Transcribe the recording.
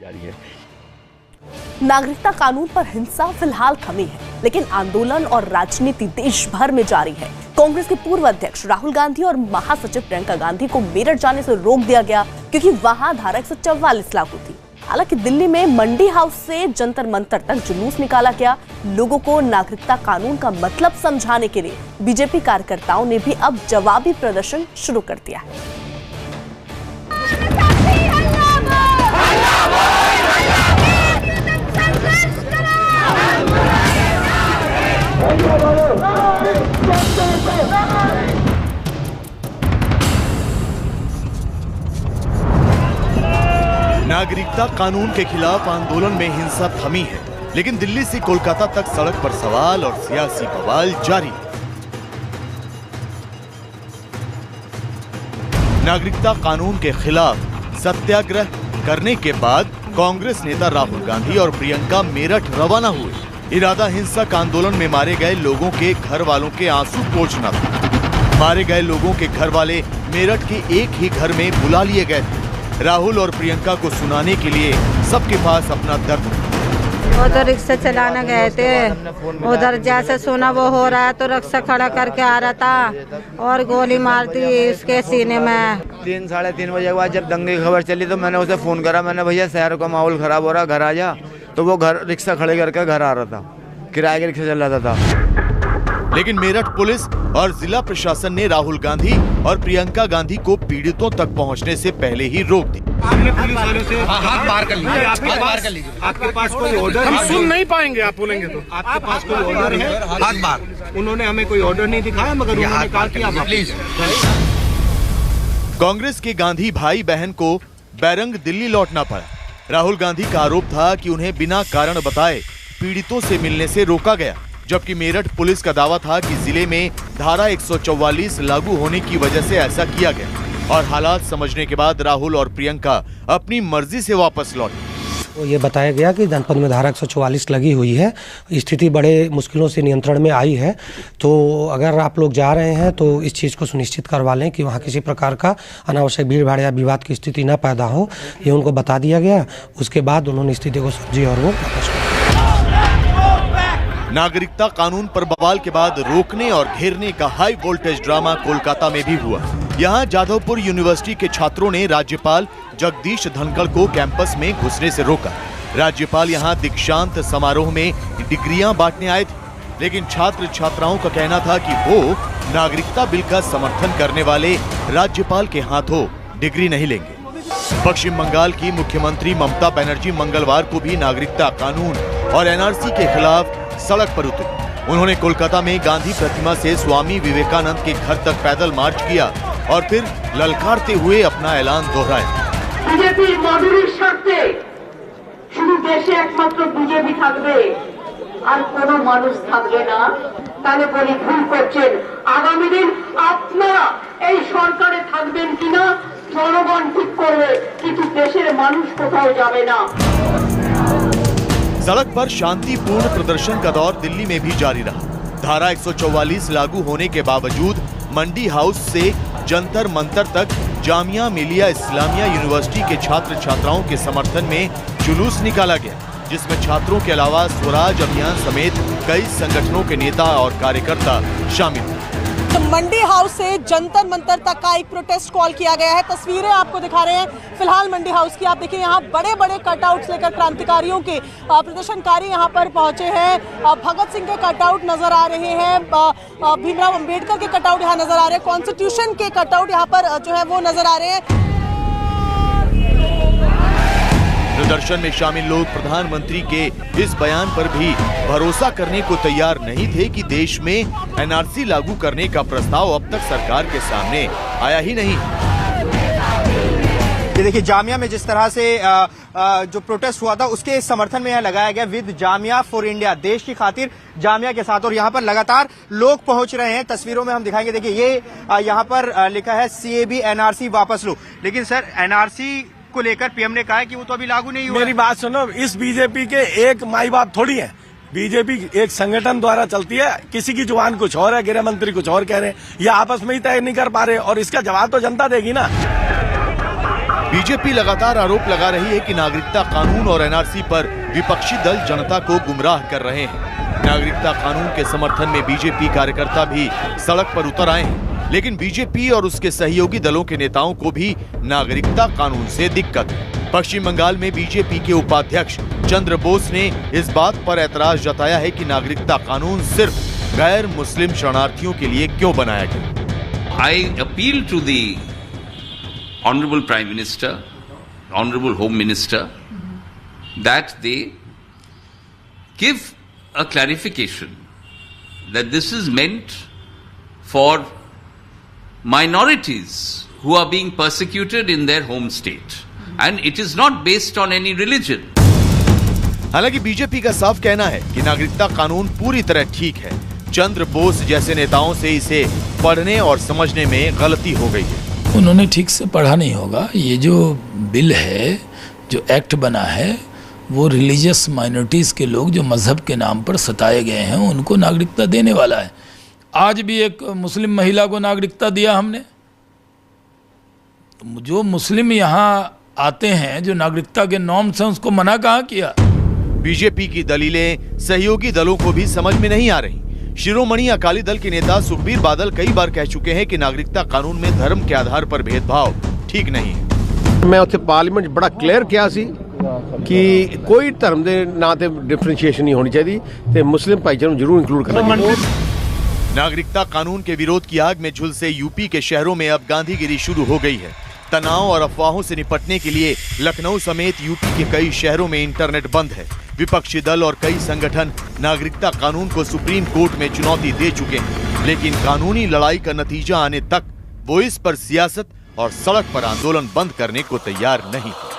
जारी है। नागरिकता कानून पर हिंसा फिलहाल थमी है, लेकिन आंदोलन और राजनीति देश भर में जारी है। कांग्रेस के पूर्व अध्यक्ष राहुल गांधी और महासचिव प्रियंका गांधी को मेरठ जाने से रोक दिया गया क्योंकि वहां धारा 144 लागू थी। हालांकि दिल्ली में मंडी हाउस से जंतर मंतर तक जुलूस निकाला गया। लोगों को नागरिकता कानून का मतलब समझाने के लिए बीजेपी कार्यकर्ताओं ने भी अब जवाबी प्रदर्शन शुरू कर दिया है। नागरिकता कानून के खिलाफ आंदोलन में हिंसा थमी है, लेकिन दिल्ली से कोलकाता तक सड़क पर सवाल और सियासी बवाल जारी है। नागरिकता कानून के खिलाफ सत्याग्रह करने के बाद कांग्रेस नेता राहुल गांधी और प्रियंका मेरठ रवाना हुए। इरादा हिंसक आंदोलन में मारे गए लोगों के घर वालों के आंसू पोंछना था। मारे गए लोगों के घर वाले मेरठ के एक ही घर में बुला लिए गए थे। राहुल और प्रियंका को सुनाने के लिए सबके पास अपना दर्द। उधर रिक्शा चलाने गए थे, उधर जैसे सुना वो हो रहा है तो रिक्शा खड़ा करके आ रहा था और गोली मार दी उसके सीने में। 3 साढ़े 3 बजे के बाद जब दंगे की खबर चली तो मैंने उसे फोन करा। मैंने भैया शहर का माहौल खराब हो रहा, घर आ जा। तो वो घर रिक्शा खड़े करके घर आ रहा था, किराए का रिक्शा चल रहा था। लेकिन मेरठ पुलिस और जिला प्रशासन ने राहुल गांधी और प्रियंका गांधी को पीड़ितों तक पहुंचने से पहले ही रोक दी। आपने पुलिस वालों से हाथ बाहर कर लीजिए। आपके पास कोई ऑर्डर? हम सुन नहीं पाएंगे, आप बोलेंगे तो। आपके पास कोई ऑर्डर है? हाथ बाहर। उन्होंने हमें कोई ऑर्डर नहीं दिखाया, मगर उन्होंने कहा कि आप प्लीज। कांग्रेस के गांधी भाई बहन को बैरंग दिल्ली लौटना पड़ा। राहुल गांधी का आरोप था कि उन्हें बिना कारण बताए पीड़ितों से मिलने से रोका गया, जबकि मेरठ पुलिस का दावा था कि जिले में धारा 144 लागू होने की वजह से ऐसा किया गया और हालात समझने के बाद राहुल और प्रियंका अपनी मर्जी से वापस लौटे। तो ये बताया गया कि जनपद में धारा 144 लगी हुई है, स्थिति बड़े मुश्किलों से नियंत्रण में आई है। तो अगर आप लोग जा रहे हैं तो इस चीज़ को सुनिश्चित करवा लें कि वहाँ किसी प्रकार का अनावश्यक भीड़ भाड़ या विवाद की स्थिति न पैदा हो, ये उनको बता दिया गया। उसके बाद उन्होंने स्थिति को समझी और वो वापस लौटे। नागरिकता कानून पर बवाल के बाद रोकने और घेरने का हाई वोल्टेज ड्रामा कोलकाता में भी हुआ। यहाँ जादवपुर यूनिवर्सिटी के छात्रों ने राज्यपाल जगदीश धनखड़ को कैंपस में घुसने से रोका। राज्यपाल यहाँ दीक्षांत समारोह में डिग्रियां बांटने आए थे, लेकिन छात्र छात्राओं का कहना था कि वो नागरिकता बिल का समर्थन करने वाले राज्यपाल के हाथों डिग्री नहीं लेंगे। पश्चिम बंगाल की मुख्यमंत्री ममता बनर्जी मंगलवार को भी नागरिकता कानून और एनआरसी के खिलाफ सड़क पर उतरी। उन्होंने कोलकाता में गांधी प्रतिमा से स्वामी विवेकानंद के घर तक पैदल मार्च किया और फिर ललकारते हुए अपना ऐलान दोहराया। बीजेपी मॉड्यूलर शर्ते शुरू देशे एकमात्र बीजेपी থাকবে আর কোনো মানুষ থাকবে না। তাহলে বলি ভুল করছেন। আগামী দিন আপনারা এই সরকারে থাকবেন কিনা জনগণ ঠিক করবে, কিন্তু দেশের মানুষ কোথাও যাবে না। सड़क पर शांतिपूर्ण प्रदर्शन का दौर दिल्ली में भी जारी रहा। धारा 144 लागू होने के बावजूद मंडी हाउस से जंतर मंतर तक जामिया मिलिया इस्लामिया यूनिवर्सिटी के छात्र छात्राओं के समर्थन में जुलूस निकाला गया, जिसमें छात्रों के अलावा स्वराज अभियान समेत कई संगठनों के नेता और कार्यकर्ता शामिल थे। तो मंडी हाउस से जंतर मंतर तक का एक प्रोटेस्ट कॉल किया गया है। तस्वीरें आपको दिखा रहे हैं फिलहाल मंडी हाउस की। आप देखिए यहाँ बड़े बड़े कटआउट्स लेकर क्रांतिकारियों के प्रदर्शनकारी यहाँ पर पहुंचे हैं। भगत सिंह के कटआउट नजर आ रहे हैं, भीमराव अंबेडकर के कटआउट यहाँ नजर आ रहे हैं, कॉन्स्टिट्यूशन के कटआउट यहाँ पर जो है वो नजर आ रहे हैं। प्रदर्शन में शामिल लोग प्रधानमंत्री के इस बयान पर भी भरोसा करने को तैयार नहीं थे कि देश में एनआरसी लागू करने का प्रस्ताव अब तक सरकार के सामने आया ही नहीं। ये देखिए जामिया में जिस तरह से जो प्रोटेस्ट हुआ था उसके समर्थन में यहाँ लगाया गया विद जामिया फॉर इंडिया, देश की खातिर जामिया के साथ, और यहाँ पर लगातार लोग पहुंच रहे हैं। तस्वीरों में हम दिखाएंगे, देखिए ये यहाँ पर लिखा है सीएबी एनआरसी वापस लो। लेकिन सर एनआरसी को लेकर पीएम ने कहा है कि वो तो अभी लागू नहीं हुआ। मेरी बात सुनो, इस बीजेपी के एक माई बाप थोड़ी है। बीजेपी एक संगठन द्वारा चलती है, किसी की जुबान कुछ और है, गृह मंत्री कुछ और कह रहे हैं, ये आपस में ही तय नहीं कर पा रहे, और इसका जवाब तो जनता देगी ना। बीजेपी लगातार आरोप लगा रही है कि नागरिकता कानून और एनआरसी पर विपक्षी दल जनता को गुमराह कर रहे हैं। नागरिकता कानून के समर्थन में बीजेपी कार्यकर्ता भी सड़क पर उतर आए हैं, लेकिन बीजेपी और उसके सहयोगी दलों के नेताओं को भी नागरिकता कानून से दिक्कत है। पश्चिम बंगाल में बीजेपी के उपाध्यक्ष चंद्र बोस ने इस बात पर ऐतराज जताया है कि नागरिकता कानून सिर्फ गैर मुस्लिम शरणार्थियों के लिए क्यों बनाया गया। I appeal to the Honorable Prime Minister, Honorable Home Minister, that they give a clarification that this is meant for minorities who are being persecuted in their home state, and it is not based on any religion. हालांकि BJP का साफ कहना है कि नागरिकता कानून पूरी तरह ठीक है। चंद्र बोस जैसे नेताओं से इसे पढ़ने और समझने में गलती हो गई है। उन्होंने ठीक से पढ़ा नहीं होगा। ये जो बिल है, जो एक्ट बना है, वो रिलीजियस माइनॉरिटीज़ के लोग जो मजहब के नाम पर सताए गए हैं उनको नागरिकता देने वाला है। आज भी एक मुस्लिम महिला को नागरिकता दिया हमने। जो मुस्लिम यहाँ आते हैं, जो नागरिकता के नॉर्म्स हैं, उसको मना कहाँ किया। बीजेपी की दलीलें सहयोगी दलों को भी समझ में नहीं आ रही। शिरोमणि अकाली दल के नेता सुखबीर बादल कई बार कह चुके हैं कि नागरिकता कानून में धर्म के आधार पर भेदभाव ठीक नहीं है। मैं उत्थे पार्लियामेंट बड़ा क्लियर किया सी कि कोई धर्म के नाम से डिफरेंशिएशन नहीं होनी चाहिए ते मुस्लिम भाईचारे जरूर इंक्लूड करना चाहिए। नागरिकता कानून के विरोध की आग में झुलसे यूपी के शहरों में अब गांधीगिरी शुरू हो गई है। तनाव और अफवाहों से निपटने के लिए लखनऊ समेत यूपी के कई शहरों में इंटरनेट बंद है। विपक्षी दल और कई संगठन नागरिकता कानून को सुप्रीम कोर्ट में चुनौती दे चुके हैं, लेकिन कानूनी लड़ाई का नतीजा आने तक वो इस पर सियासत और सड़क पर आंदोलन बंद करने को तैयार नहीं है।